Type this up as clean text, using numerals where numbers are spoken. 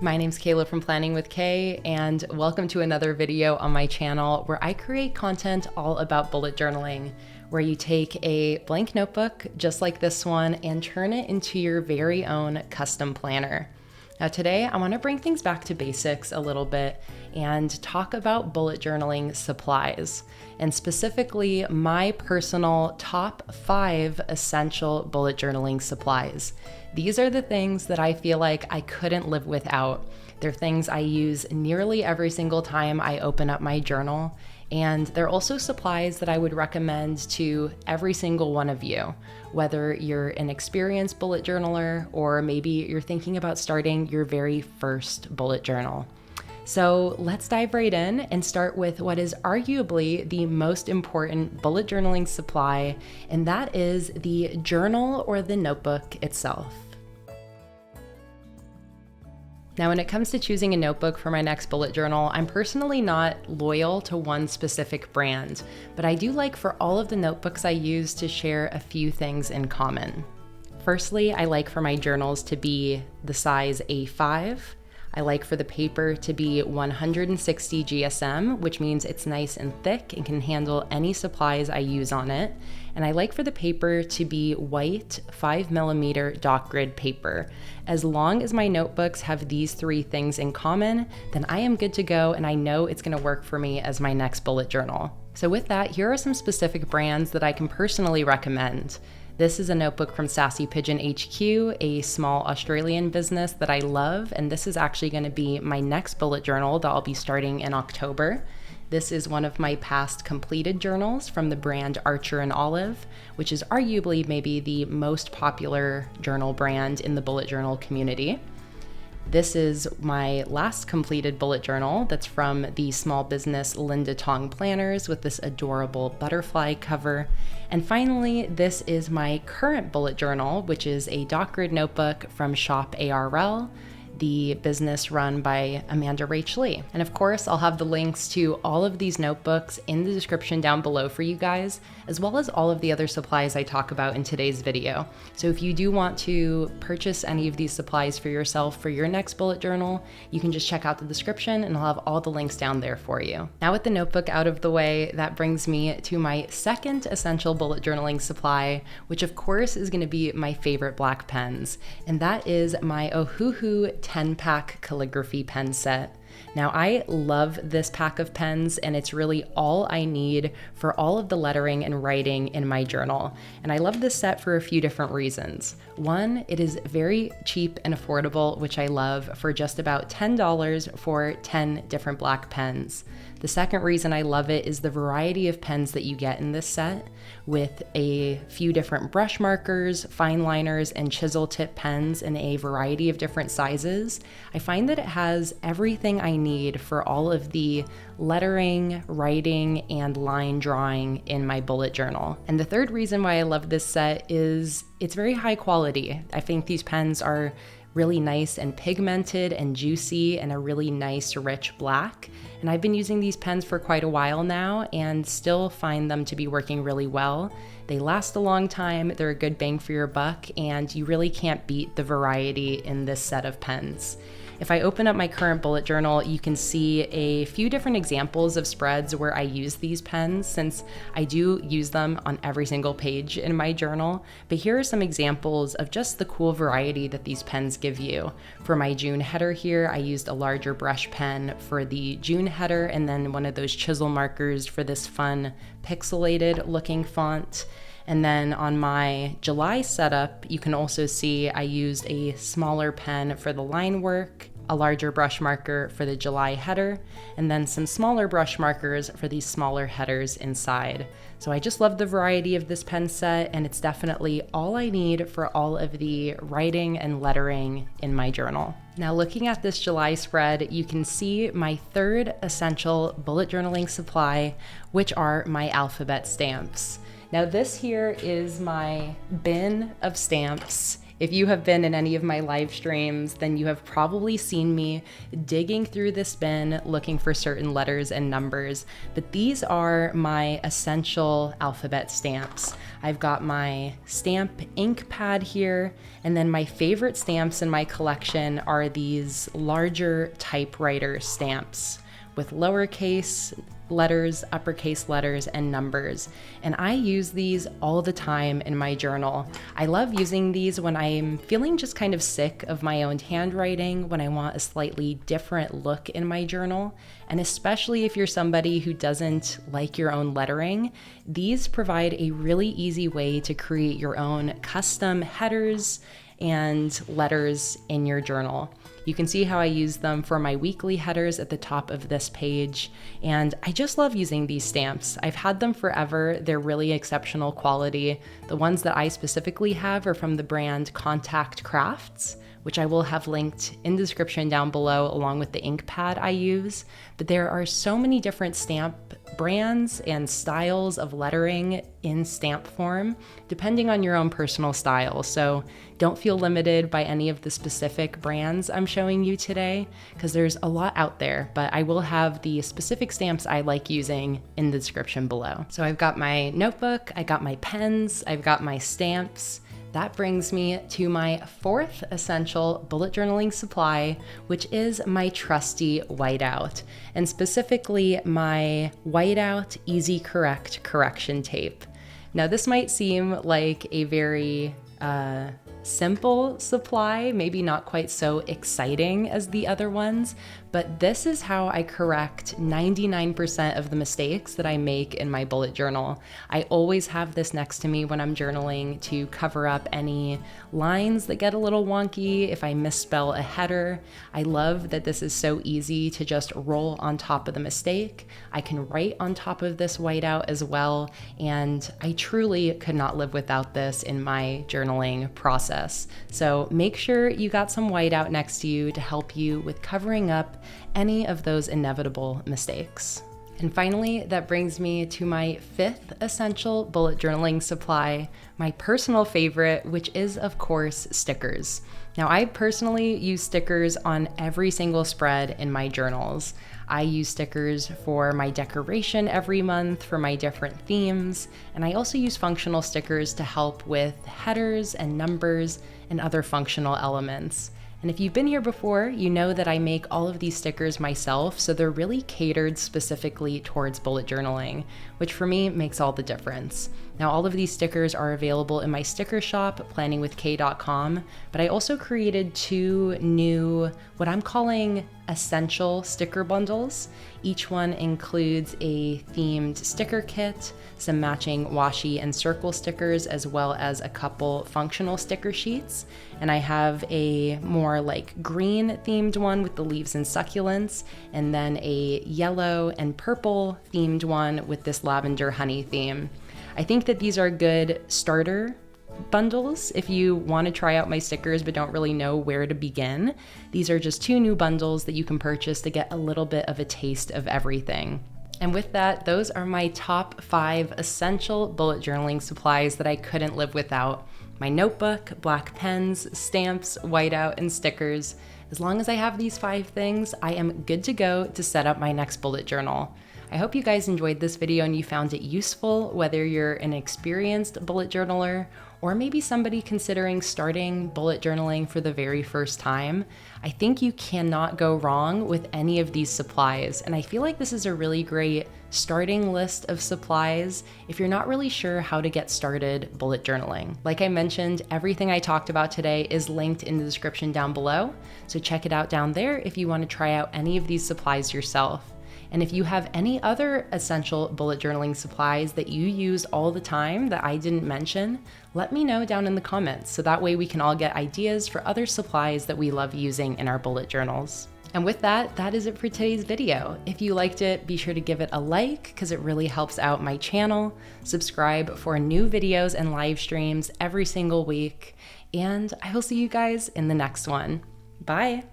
My name's Kayla from Planning with Kay, and welcome to another video on my channel where I create content all about bullet journaling, where you take a blank notebook just like this one and turn it into your very own custom planner. Now today I want to bring things back to basics a little bit and talk about bullet journaling supplies, and specifically my personal top 5 essential bullet journaling supplies. These are the things that I feel like I couldn't live without. They're things I use nearly every single time I open up my journal, and they're also supplies that I would recommend to every single one of you, whether you're an experienced bullet journaler or maybe you're thinking about starting your very first bullet journal. So let's dive right in and start with what is arguably the most important bullet journaling supply, and that is the journal or the notebook itself. Now, when it comes to choosing a notebook for my next bullet journal, I'm personally not loyal to one specific brand, but I do like for all of the notebooks I use to share a few things in common. Firstly, I like for my journals to be the size A5. I like for the paper to be 160 GSM, which means it's nice and thick and can handle any supplies I use on it. And I like for the paper to be white 5mm dot grid paper. As long as my notebooks have these 3 things in common, then I am good to go and I know it's going to work for me as my next bullet journal. So with that, here are some specific brands that I can personally recommend. This is a notebook from Sassy Pigeon HQ, a small Australian business that I love, and this is actually going to be my next bullet journal that I'll be starting in October. This is one of my past completed journals from the brand Archer and Olive, which is arguably maybe the most popular journal brand in the bullet journal community. This is my last completed bullet journal that's from the small business Tong planners with this adorable butterfly cover. And finally, this is my current bullet journal, which is a dot grid notebook from Shop ARL, the business run by Amanda Rach Lee. And of course, I'll have the links to all of these notebooks in the description down below for you guys, as well as all of the other supplies I talk about in today's video. So if you do want to purchase any of these supplies for yourself for your next bullet journal, you can just check out the description and I'll have all the links down there for you. Now with the notebook out of the way, that brings me to my second essential bullet journaling supply, which of course is going to be my favorite black pens, and that is my Ohuhu 10-pack calligraphy pen set. Now, I love this pack of pens, and it's really all I need for all of the lettering and writing in my journal. And I love this set for a few different reasons. One, it is very cheap and affordable, which I love, for just about $10 for 10 different black pens. The second reason I love it is the variety of pens that you get in this set, with a few different brush markers, fine liners, and chisel tip pens in a variety of different sizes. I find that it has everything I need for all of the lettering, writing, and line drawing in my bullet journal. And the third reason why I love this set is it's very high quality. I think these pens are really nice and pigmented and juicy and a really nice rich black. And I've been using these pens for quite a while now and still find them to be working really well. They last a long time, they're a good bang for your buck, and you really can't beat the variety in this set of pens. If I open up my current bullet journal, you can see a few different examples of spreads where I use these pens, since I do use them on every single page in my journal. But here are some examples of just the cool variety that these pens give you. For my June header here, I used a larger brush pen for the June header, and then one of those chisel markers for this fun pixelated looking font. And then on my July setup, you can also see I used a smaller pen for the line work, a larger brush marker for the July header, and then some smaller brush markers for these smaller headers inside. So I just love the variety of this pen set, and it's definitely all I need for all of the writing and lettering in my journal. Now, looking at this July spread, you can see my third essential bullet journaling supply, which are my alphabet stamps. Now this here is my bin of stamps. If you have been in any of my live streams, then you have probably seen me digging through this bin looking for certain letters and numbers, but these are my essential alphabet stamps. I've got my stamp ink pad here, and then my favorite stamps in my collection are these larger typewriter stamps with lowercase letters, uppercase letters, and numbers. And I use these all the time in my journal. I love using these when I'm feeling just kind of sick of my own handwriting, when I want a slightly different look in my journal. And especially if you're somebody who doesn't like your own lettering, these provide a really easy way to create your own custom headers and letters in your journal. You can see how I use them for my weekly headers at the top of this page, and I just love using these stamps. I've had them forever. They're really exceptional quality. The ones that I specifically have are from the brand Contact Crafts, which I will have linked in the description down below along with the ink pad I use. But there are so many different stamp brands and styles of lettering in stamp form, depending on your own personal style. So don't feel limited by any of the specific brands I'm showing you today, because there's a lot out there, but I will have the specific stamps I like using in the description below. So I've got my notebook, I got my pens, I've got my stamps. That brings me to my fourth essential bullet journaling supply, which is my trusty whiteout, and specifically my whiteout Easy Correct correction tape. Now this might seem like a very simple supply, maybe not quite so exciting as the other ones, but this is how I correct 99% of the mistakes that I make in my bullet journal. I always have this next to me when I'm journaling to cover up any lines that get a little wonky, if I misspell a header. I love that this is so easy to just roll on top of the mistake. I can write on top of this whiteout as well, and I truly could not live without this in my journaling process. So make sure you got some whiteout next to you to help you with covering up any of those inevitable mistakes. And finally, that brings me to my fifth essential bullet journaling supply, my personal favorite, which is of course stickers. Now I personally use stickers on every single spread in my journals. I use stickers for my decoration every month for my different themes, and I also use functional stickers to help with headers and numbers and other functional elements. And if you've been here before, you know that I make all of these stickers myself, so they're really catered specifically towards bullet journaling, which for me makes all the difference. Now, all of these stickers are available in my sticker shop, PlanningwithKay.com, but I also created 2 new, what I'm calling essential sticker bundles. Each one includes a themed sticker kit, some matching washi and circle stickers, as well as a couple functional sticker sheets. And I have a more like green themed one with the leaves and succulents, and then a yellow and purple themed one with this lavender honey theme. I think that these are good starter bundles if you want to try out my stickers but don't really know where to begin. These are just 2 new bundles that you can purchase to get a little bit of a taste of everything. And with that, those are my top 5 essential bullet journaling supplies that I couldn't live without. My notebook, black pens, stamps, whiteout, and stickers. As long as I have these 5 things, I am good to go to set up my next bullet journal. I hope you guys enjoyed this video and you found it useful, whether you're an experienced bullet journaler or maybe somebody considering starting bullet journaling for the very first time. I think you cannot go wrong with any of these supplies, and I feel like this is a really great starting list of supplies if you're not really sure how to get started bullet journaling. Like I mentioned, everything I talked about today is linked in the description down below, so check it out down there if you want to try out any of these supplies yourself. And if you have any other essential bullet journaling supplies that you use all the time that I didn't mention, let me know down in the comments, so that way we can all get ideas for other supplies that we love using in our bullet journals. And with that, that is it for today's video. If you liked it, be sure to give it a like because it really helps out my channel. Subscribe for new videos and live streams every single week. And I will see you guys in the next one. Bye.